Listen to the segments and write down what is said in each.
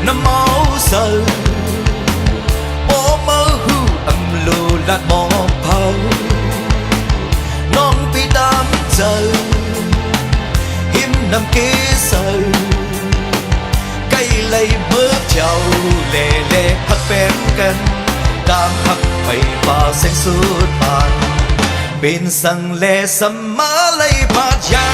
Nam mô sơ ô mơ hư âm lô lạt mò phao non pi tam giờ hiếm nằm kế sơ cây lây bước chào lệ lệ hắc bénกันđang hắcไปป่าเส้นสุดปานเป็นสังเลสมาเลยบาดยา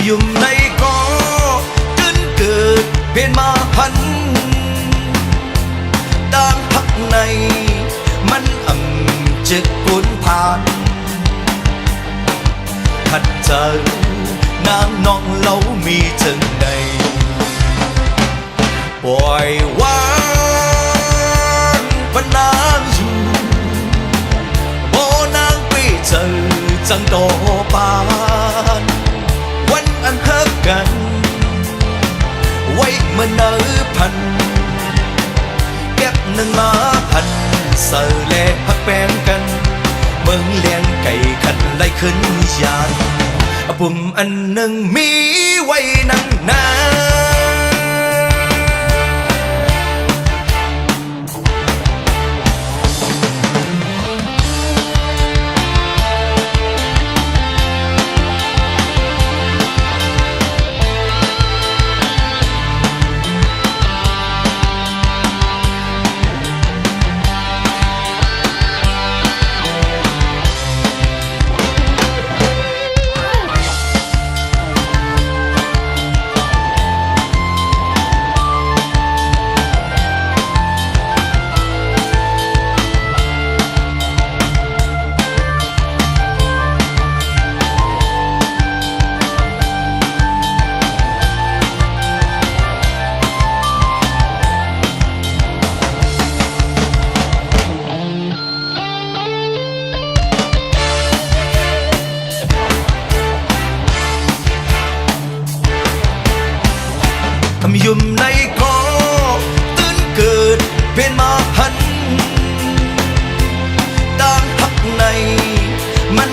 ยุ่มในก็ขึ้นเกิดเป็นมาพันด้านพักในมันจะกุนผ่านขัดเจอนางน้องเล่ามีถึงในปล่อยวางปนางอยู่โบนางไปเจอจังโตปานวันอันฮักกันไว้เมื่อเนื้อพันเก็บหนึ่งมาพันเสือเล่พักแป้งกันเมืองเลี้ยงไก่ขันไล่ขึ้นยานปุ่มอันหนึ่งมีไว้นั่งนยุ่มในก็ตื่นเกิดเป็นมาพันด้านพักในมัน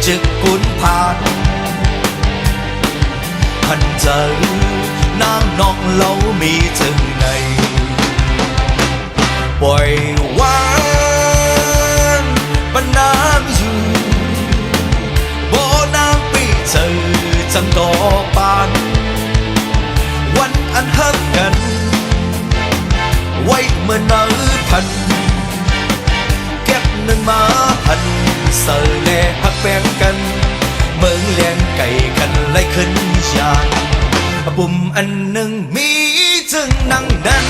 จะกุนผ่านพันเจอนางน้องเล่ามีถึงในปล่อยวางปนางอยู่โบนางไปเจอจังต่อปานวันอันฮักกันไว้เมื่อเนื้อพันเก็บหนึ่งมาพันเสือเล่ฮักแป้งกันเมืองเลี้ยงไก่กันไล่ขึ้นยานปุ่มอันหนึ่งมีจึงนั่งนั้น